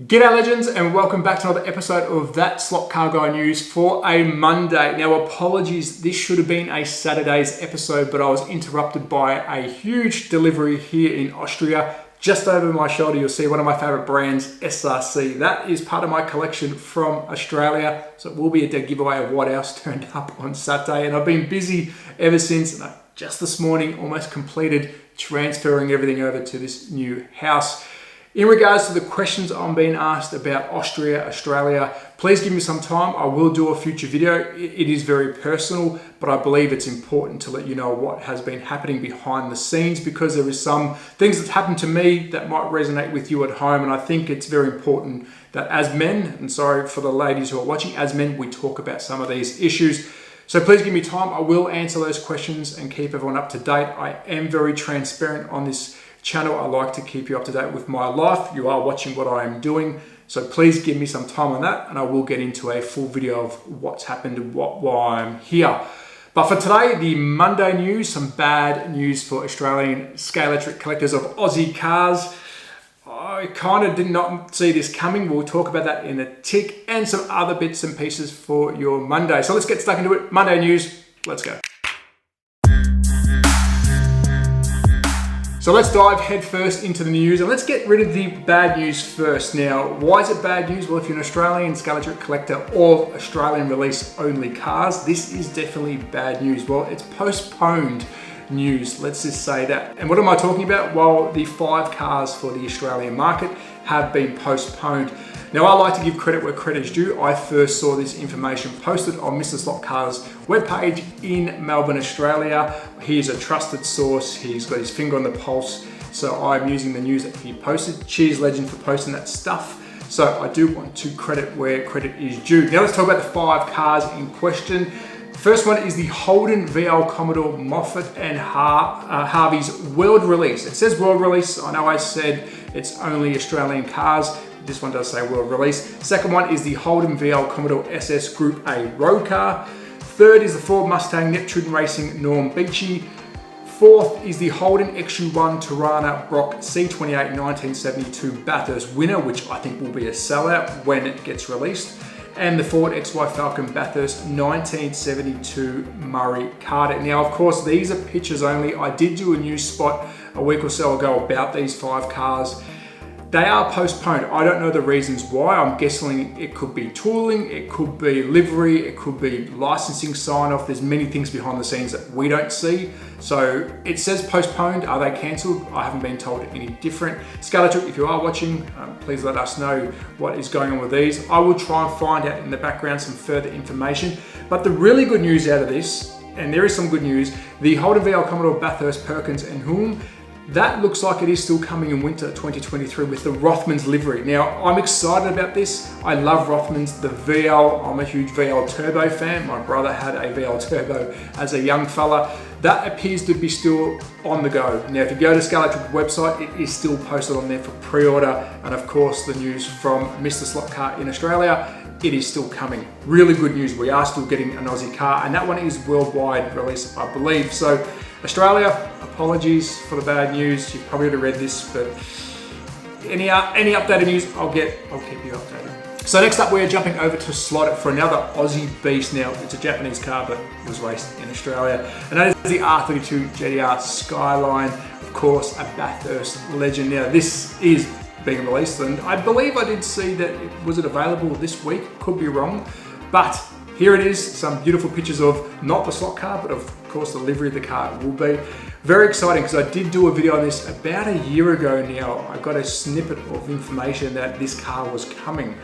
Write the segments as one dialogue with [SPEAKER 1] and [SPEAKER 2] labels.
[SPEAKER 1] G'day legends, and welcome back to another episode of That Slot Car Guy News for a Monday. Now apologies, this should have been a Saturday's episode, but I was interrupted by a huge delivery here in Austria. Just over my shoulder you'll see one of my favorite brands, SRC. That is part of my collection from Australia, so it will be a dead giveaway of what else turned up on Saturday. And I've been busy ever since, and I just this morning almost completed transferring everything over to this new house. In regards to the questions I'm being asked about Austria, Australia, please give me some time. I will do a future video. It is very personal, but I believe it's important to let you know what has been happening behind the scenes, because there is some things that happened to me that might resonate with you at home. And I think it's very important that as men, and sorry for the ladies who are watching, as men, we talk about some of these issues. So please give me time. I will answer those questions and keep everyone up to date. I am very transparent on this channel. I like to keep you up to date with my life. You are watching what I am doing, so please give me some time on that, and I will get into a full video of what's happened and why I'm here. But for today, the Monday news, some bad news for Australian Scalextric collectors of Aussie cars. I kind of did not see this coming. We'll talk about that in a tick, and some other bits and pieces for your Monday. So let's get stuck into it. Monday news, let's go. So let's dive headfirst into the news, and let's get rid of the bad news first. Now, why is it bad news? Well, if you're an Australian Scalextric collector or Australian release only cars, this is definitely bad news. Well, it's postponed news, let's just say that. And what am I talking about? Well, the 5 cars for the Australian market have been postponed. Now, I like to give credit where credit is due. I first saw this information posted on Mr. Slot Car's webpage in Melbourne, Australia. He is a trusted source. He's got his finger on the pulse. So I'm using the news that he posted. Cheers, legend, for posting that stuff. So I do want to credit where credit is due. Now let's talk about the 5 cars in question. The first one is the Holden VL Commodore Moffat and Harvey's world release. It says world release. I know I said it's only Australian cars. This one does say world release. Second one is the Holden VL Commodore SS Group A road car. Third is the Ford Mustang Neptune Racing Norm Beachy. Fourth is the Holden XU1 Tirana Brock C28 1972 Bathurst winner, which I think will be a sellout when it gets released. And the Ford XY Falcon Bathurst 1972 Murray Carter. Now, of course, these are pictures only. I did do a news spot a week or so ago about these 5 cars. They are postponed. I don't know the reasons why. I'm guessing it could be tooling, it could be livery, it could be licensing sign off. There's many things behind the scenes that we don't see. So it says postponed. Are they cancelled? I haven't been told any different. Scaleauto, if you are watching, please let us know what is going on with these. I will try and find out in the background some further information. But the really good news out of this, and there is some good news, the Holden VL Commodore Bathurst Perkins and Hulme, that looks like it is still coming in winter 2023 with the Rothmans livery. Now, I'm excited about this. I love Rothmans, the VL. I'm a huge VL Turbo fan. My brother had a VL Turbo as a young fella. That appears to be still on the go. Now, if you go to Scalextric website, it is still posted on there for pre-order. And of course, the news from Mr. Slot Car in Australia, it is still coming. Really good news. We are still getting an Aussie car, and that one is worldwide release, I believe. So Australia, apologies for the bad news. You've probably already read this, but any updated news, I'll keep you updated. So next up, we're jumping over to Slot It for another Aussie beast. Now, it's a Japanese car, but was raced in Australia, and that is the R32 GTR Skyline. Of course, a Bathurst legend. Now, this is being released, and I believe I did see that was it available this week. Could be wrong, but here it is. Some beautiful pictures of not the slot car, but of course the livery of the car will be. Very exciting, because I did do a video on this about a year ago now. I got a snippet of information that this car was coming,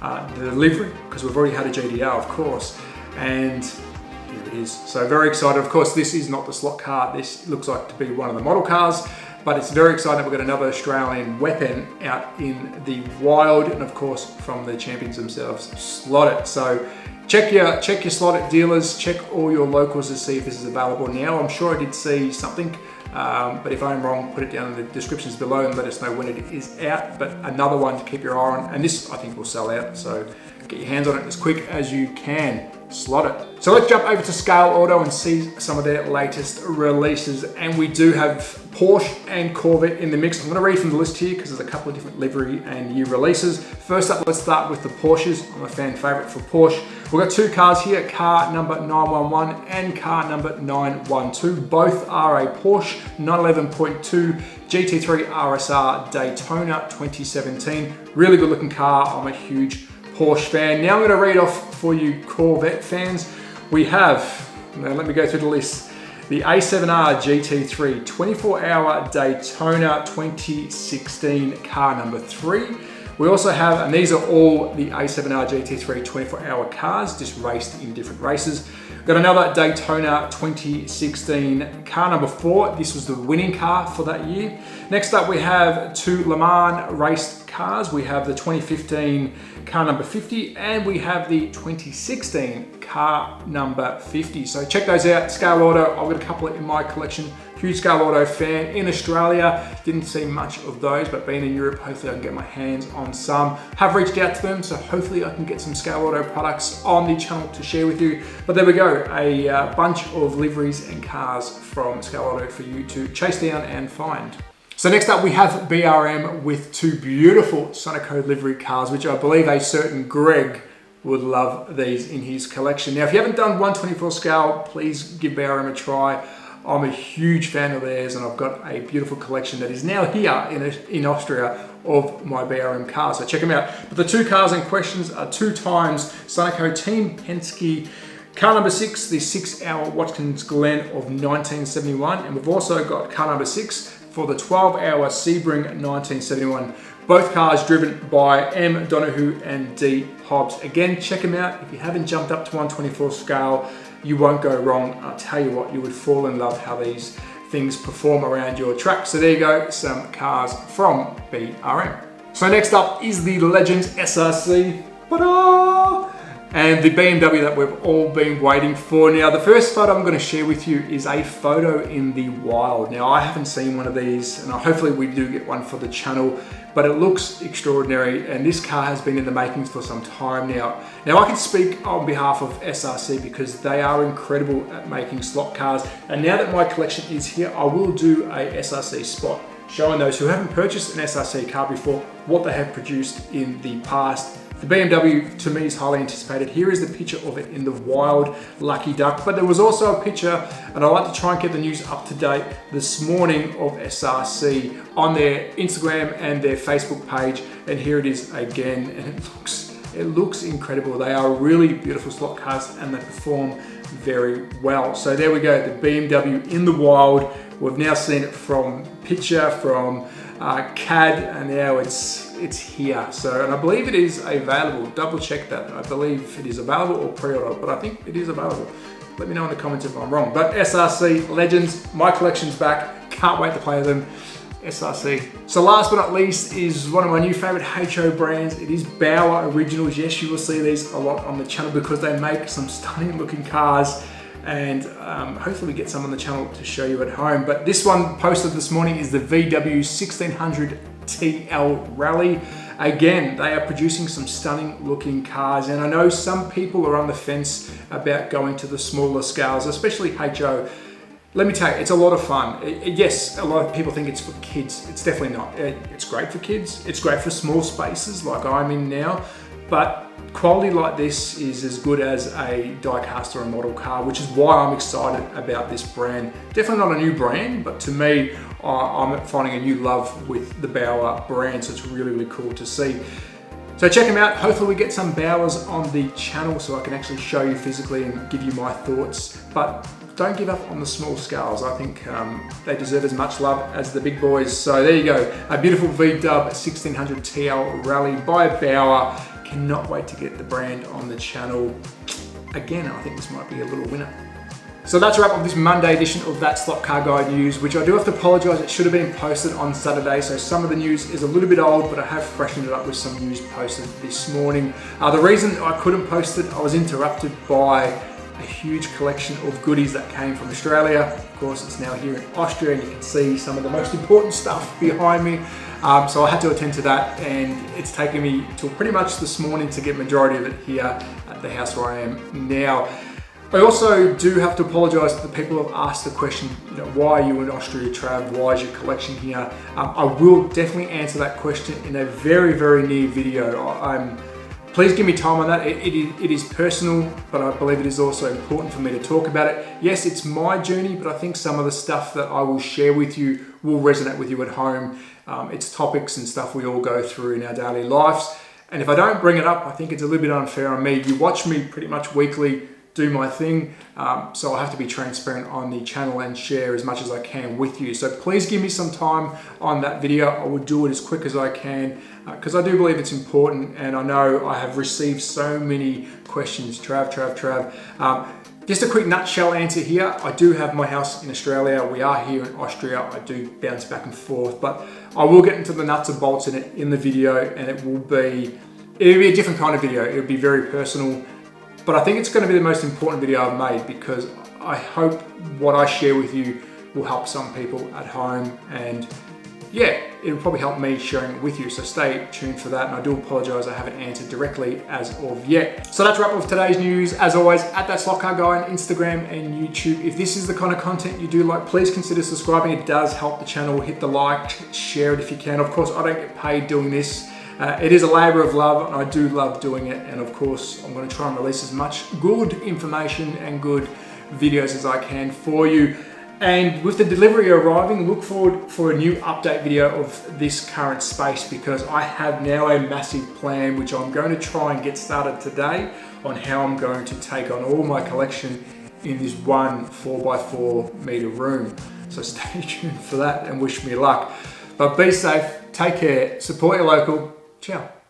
[SPEAKER 1] the livery, because we've already had a GTR, of course, and here it is. So very excited. Of course, this is not the slot car. This looks like to be one of the model cars, but it's very exciting. We've got another Australian weapon out in the wild, and of course from the champions themselves, Slot It. So check your Slot It dealers, check all your locals to see if this is available now. I'm sure I did see something, but if I'm wrong, put it down in the descriptions below and let us know when it is out. But another one to keep your eye on, and this I think will sell out, so get your hands on it as quick as you can. Slot it. So let's jump over to Scaleauto and see some of their latest releases. And we do have Porsche and Corvette in the mix. I'm going to read from the list here because there's a couple of different livery and year releases. First up, let's start with the Porsches. I'm a fan favorite for Porsche. We've got two cars here, car number 911 and car number 912. Both are a Porsche 911.2 GT3 RSR Daytona 2017. Really good looking car. I'm a huge Porsche fan. Now I'm going to read off for you Corvette fans. We have, now let me go through the list, the A7R GT3 24-hour Daytona 2016 car number 3. We also have, and these are all the A7R GT3 24-hour cars, just raced in different races. Got another Daytona 2016 car number 4. This was the winning car for that year. Next up, we have two Le Mans raced cars. We have the 2015 car number 50 and we have the 2016 car number 50. So check those out. Scaleauto, I've got a couple in my collection. Huge Scaleauto fan. In Australia, didn't see much of those, but being in Europe, hopefully I can get my hands on some. Have reached out to them, so hopefully I can get some Scaleauto products on the channel to share with you. But there we go, a bunch of liveries and cars from Scaleauto for you to chase down and find. So next up we have BRM with two beautiful Sonico livery cars, which I believe a certain Greg would love these in his collection. Now, if you haven't done 124 scale, please give BRM a try. I'm a huge fan of theirs and I've got a beautiful collection that is now here in Austria of my BRM cars, so check them out. But the two cars in questions are 2 times Sonico Team Penske car number 6, the 6-hour Watkins Glen of 1971, and we've also got car number 6 for the 12-hour Sebring 1971. Both cars driven by M. Donahue and D. Hobbs. Again, check them out. If you haven't jumped up to 124 scale, you won't go wrong. I'll tell you what, you would fall in love how these things perform around your track. So there you go, some cars from BRM. So next up is the Legends SRC. Ta-da! And the BMW that we've all been waiting for. Now, the first photo I'm going to share with you is a photo in the wild. Now, I haven't seen one of these, and hopefully we do get one for the channel, but it looks extraordinary, and this car has been in the makings for some time now. Now, I can speak on behalf of SRC because they are incredible at making slot cars, and now that my collection is here, I will do a SRC spot showing those who haven't purchased an SRC car before what they have produced in the past. The BMW, to me, is highly anticipated. Here is the picture of it in the wild, Lucky Duck. But there was also a picture, and I like to try and get the news up to date this morning, of SRC on their Instagram and their Facebook page. And here it is again, and it looks incredible. They are really beautiful slot cars and they perform very well. So there we go, the BMW in the wild. We've now seen it from picture, from CAD, and now it's here. So, and I believe it is available. Double check that. I believe it is available or pre-order, but I think it is available. Let me know in the comments if I'm wrong. But SRC Legends, my collection's back. Can't wait to play them. SRC. So last but not least is one of my new favorite HO brands. It is Bauer Originals. Yes, you will see these a lot on the channel because they make some stunning looking cars, and hopefully we get some on the channel to show you at home. But this one posted this morning is the VW 1600 TL Rally. Again, they are producing some stunning looking cars, and I know some people are on the fence about going to the smaller scales, especially HO. Let me tell you, it's a lot of fun. Yes, a lot of people think it's for kids. It's definitely not. It's great for kids. It's great for small spaces like I'm in now, but quality like this is as good as a die-cast or a model car, which is why I'm excited about this brand. Definitely not a new brand, but to me, I'm finding a new love with the Bauer brand, so it's really, really cool to see. So check them out. Hopefully we get some Bauers on the channel so I can actually show you physically and give you my thoughts. But don't give up on the small scales. I think they deserve as much love as the big boys. So there you go, a beautiful VW 1600 TL Rally by Bauer. Cannot wait to get the brand on the channel. Again, I think this might be a little winner. So that's a wrap of this Monday edition of That Slot Car Guy News, which I do have to apologise, it should have been posted on Saturday, so some of the news is a little bit old, but I have freshened it up with some news posted this morning. The reason I couldn't post it, I was interrupted by a huge collection of goodies that came from Australia. Of course, it's now here in Austria, and you can see some of the most important stuff behind me. So I had to attend to that, and it's taken me till pretty much this morning to get majority of it here at the house where I am now. I also do have to apologise to the people who have asked the question, why are you in Austria, Trav? Why is your collection here? I will definitely answer that question in a very, very near video. Please give me time on that. It is personal, but I believe it is also important for me to talk about it. Yes, it's my journey, but I think some of the stuff that I will share with you will resonate with you at home. It's topics and stuff we all go through in our daily lives. And if I don't bring it up, I think it's a little bit unfair on me. You watch me pretty much weekly do my thing, so I have to be transparent on the channel and share as much as I can with you. So please give me some time on that video. I will do it as quick as I can because I do believe it's important, and I know I have received so many questions. Trav. Just a quick nutshell answer here. I do have my house in Australia. We are here in Austria. I do bounce back and forth, but I will get into the nuts and bolts in it in the video, and it'll be a different kind of video. It'll be very personal. But I think it's going to be the most important video I've made because I hope what I share with you will help some people at home, and yeah, it'll probably help me sharing it with you. So stay tuned for that, and I do apologise I haven't answered directly as of yet. So that's a wrap of today's news. As always, at THATSLOTCARGUY on Instagram and YouTube. If this is the kind of content you do like, please consider subscribing. It does help the channel. Hit the like, share it if you can. Of course, I don't get paid doing this. It is a labour of love, and I do love doing it, and of course I'm going to try and release as much good information and good videos as I can for you. And with the delivery arriving, look forward for a new update video of this current space, because I have now a massive plan which I'm going to try and get started today on how I'm going to take on all my collection in this one 4x4 metre room. So stay tuned for that and wish me luck. But be safe, take care, support your local. Ciao.